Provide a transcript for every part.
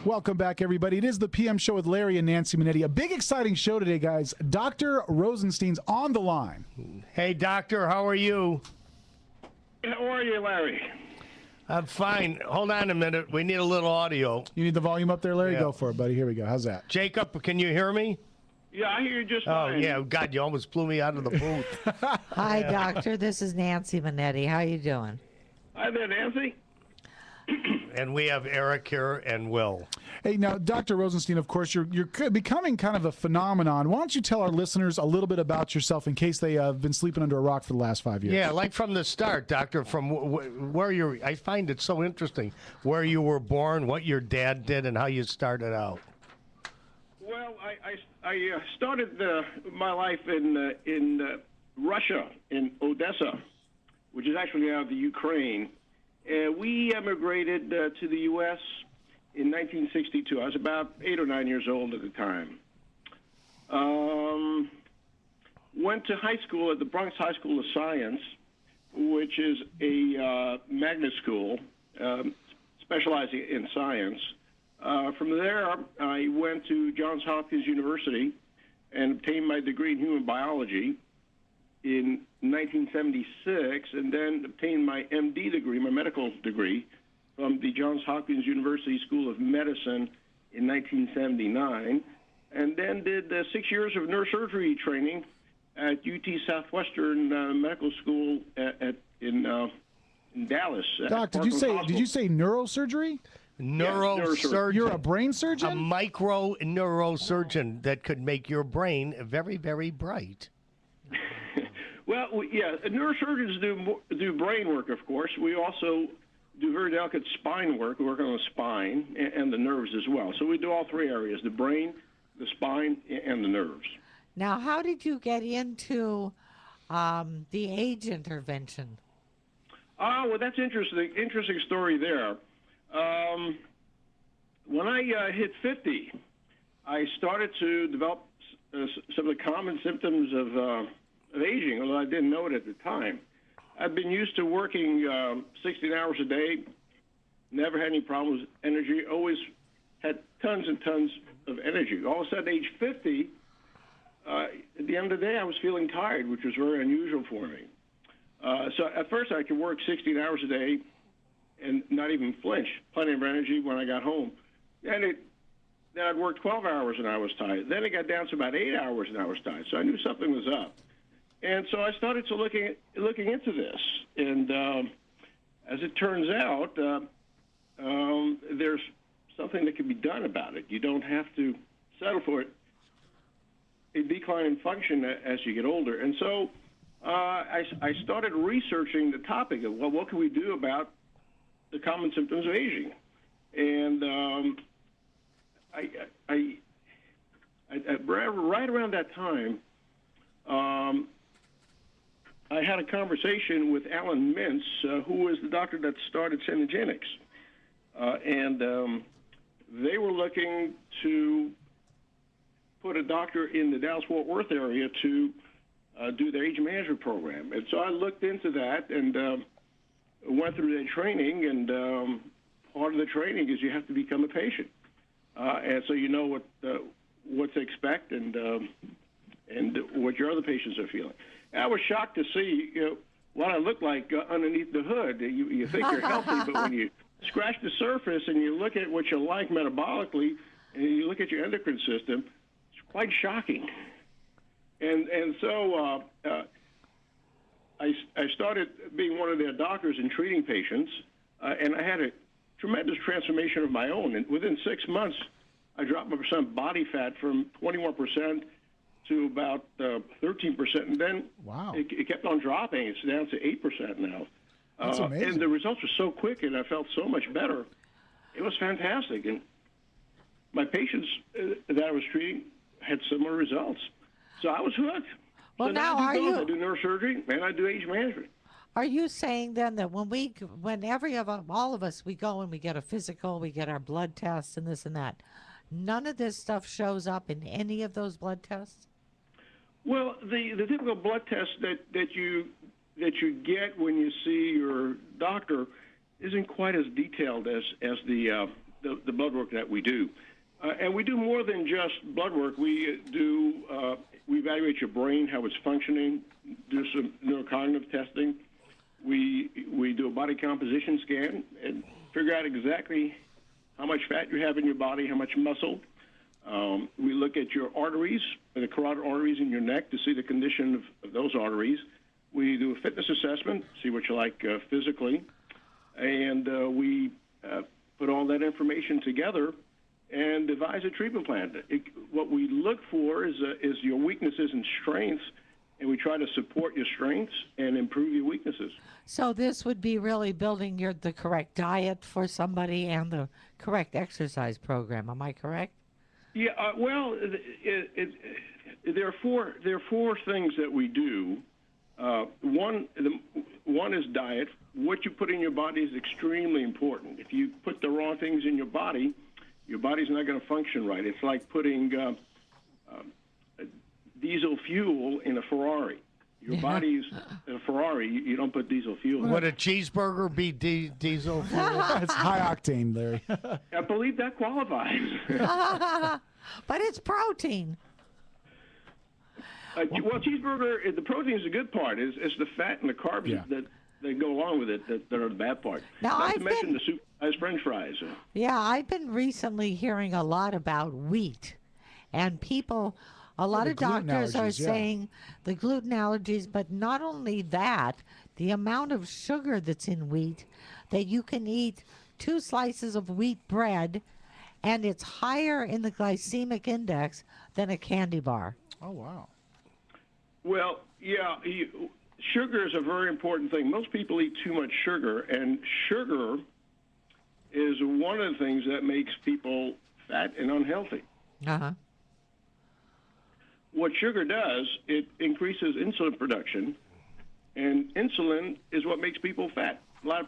Welcome back, everybody. It is the PM show with Larry and Nancy Manetti. A big, exciting show today, guys. Dr. Rosenstein's on the line. Hey, doctor, how are you? How are you, Larry? I'm fine. Hold on a minute. We need a little audio. You need the volume up there, Larry? Yeah. Go for it, buddy. Here we go. How's that? Jacob, can you hear me? Yeah, I hear you just Oh, fine. yeah. God, you almost blew me out of the booth. Hi, doctor. This is Nancy Manetti. How you doing? Hi there, Nancy. And we have Eric here and Will. Hey, now, Dr. Rosenstein, of course, you're becoming kind of a phenomenon. Why don't you tell our listeners a little bit about yourself in case they have been sleeping under a rock for the last 5 years? Yeah, like from the start, doctor, from where you're, I find it so interesting where you were born, what your dad did, and how you started out. Well, I started my life in Russia, in Odessa, which is actually now the Ukraine. We emigrated to the U.S. in 1962. I was about 8 or 9 years old at the time. Went to high school at the Bronx High School of Science, which is a magnet school specializing in science. From there, I went to Johns Hopkins University and obtained my degree in human biology in 1976, and then obtained my MD degree, my medical degree, from the Johns Hopkins University School of Medicine in 1979, and then did 6 years of neurosurgery training at UT Southwestern Medical School in Dallas. Doc, did you say neurosurgery? Neurosurgeon. You're a brain A surgeon? micro neurosurgeon that could make your brain very, very bright. Well, yeah, neurosurgeons do brain work, of course. We also do very delicate spine work. We work on the spine and the nerves as well. So we do all three areas, the brain, the spine, and the nerves. Now, how did you get into the age intervention? Oh, well, that's interesting. Interesting story there. When I hit 50, I started to develop some of the common symptoms of aging, although I didn't know it at the time. I've been used to working 16 hours a day, never had any problems with energy, always had tons and tons of energy. All of a sudden, age 50, at the end of the day, I was feeling tired, which was very unusual for me. So at first, I could work 16 hours a day and not even flinch, plenty of energy when I got home. Then I'd work 12 hours and I was tired. Then it got down to about 8 hours and I was tired. So I knew something was up. And so I started to looking into this. And as it turns out, there's something that can be done about it. You don't have to settle for a decline in function as you get older. And so I started researching the topic of, well, what can we do about the common symptoms of aging? And right around that time, I had a conversation with Alan Mintz, who was the doctor that started Cenegenics. And they were looking to put a doctor in the Dallas-Fort Worth area to do their age management program. And so I looked into that and went through their training, and part of the training is you have to become a patient. And so you know what to expect and what your other patients are feeling. I was shocked to see what I look like underneath the hood. You think you're healthy, but when you scratch the surface and you look at what you're like metabolically and you look at your endocrine system, it's quite shocking. And so I started being one of their doctors and treating patients, and I had a tremendous transformation of my own. And within 6 months, I dropped my percent body fat from 21% to about 13%, and then Wow. it kept on dropping. It's down to 8% now. That's amazing. And the results were so quick, and I felt so much better. It was fantastic. And my patients that I was treating had similar results. So I was hooked. Well, so now I do are both. you- I do neurosurgery, and I do age management. Are you saying then that when all of us, we go and we get a physical, we get our blood tests and this and that, none of this stuff shows up in any of those blood tests? Well, the typical blood test that you get when you see your doctor isn't quite as detailed as the the blood work that we do. And we do more than just blood work. We evaluate your brain, how it's functioning, do some neurocognitive testing. We do a body composition scan and figure out exactly how much fat you have in your body, how much muscle. We look at your arteries, the carotid arteries in your neck, to see the condition of those arteries. We do a fitness assessment, see what you like physically, and we put all that information together and devise a treatment plan. What we look for is your weaknesses and strengths, and we try to support your strengths and improve your weaknesses. So this would be really building the correct diet for somebody and the correct exercise program. Am I correct? Yeah. Well, there are four things that we do. One is diet. What you put in your body is extremely important. If you put the wrong things in your body's not going to function right. It's like putting diesel fuel in a Ferrari. Your body's a Ferrari. You don't put diesel fuel in. Would a cheeseburger be diesel fuel? It's high octane, Larry. I believe that qualifies. But it's protein. Well, cheeseburger, the protein is the good part. It's the fat and the carbs that go along with it that are the bad part. Now, Not to mention the soup as French fries. Yeah, I've been recently hearing a lot about wheat, and a lot of doctors are saying the gluten allergies, but not only that, the amount of sugar that's in wheat, that you can eat 2 slices of wheat bread, and it's higher in the glycemic index than a candy bar. Oh, wow. Well, yeah, sugar is a very important thing. Most people eat too much sugar, and sugar is one of the things that makes people fat and unhealthy. Uh-huh. What sugar does, it increases insulin production, and insulin is what makes people fat.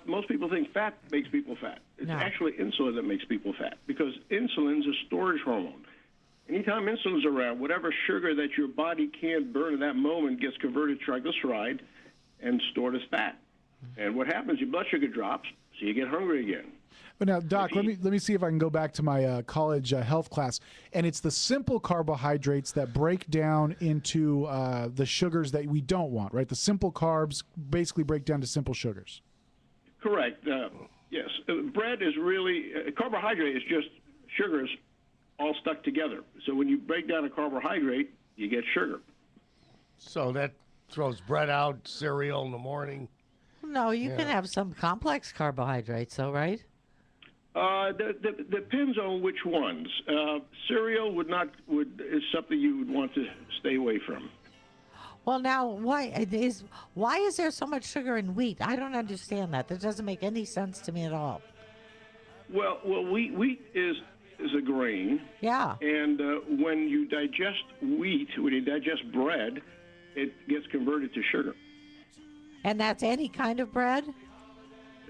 Most people think fat makes people fat. It's actually insulin that makes people fat, because insulin is a storage hormone. Anytime insulin's around, whatever sugar that your body can't burn at that moment gets converted to triglyceride and stored as fat. And what happens, your blood sugar drops, so you get hungry again. But now, Doc, let me see if I can go back to my college health class. And it's the simple carbohydrates that break down into the sugars that we don't want, right? The simple carbs basically break down to simple sugars. Correct. Yes. Bread is really, carbohydrate is just sugars all stuck together. So when you break down a carbohydrate, you get sugar. So that throws bread out, cereal in the morning. No, you can have some complex carbohydrates, though, right? Depends on which ones. Cereal is something you would want to stay away from. Well, now, why is there so much sugar in wheat? I don't understand that. That doesn't make any sense to me at all. Well, wheat is a grain. Yeah. And when you digest wheat, when you digest bread, it gets converted to sugar. And that's any kind of bread?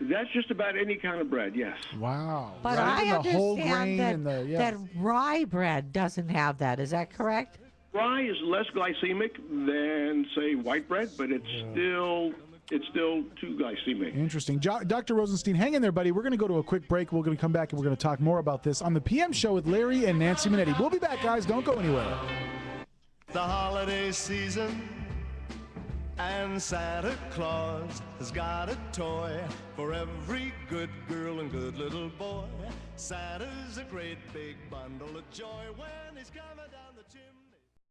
That's just about any kind of bread, yes. Wow. But right? I understand that, that rye bread doesn't have that. Is that correct? Rye is less glycemic than, say, white bread, but it's still too glycemic. Interesting. Dr. Rosenstein, hang in there, buddy. We're going to go to a quick break. We're going to come back and we're going to talk more about this on the PM show with Larry and Nancy Manetti. We'll be back, guys. Don't go anywhere. The holiday season, and Santa Claus has got a toy for every good girl and good little boy. Santa's a great big bundle of joy when he's coming down the chimney.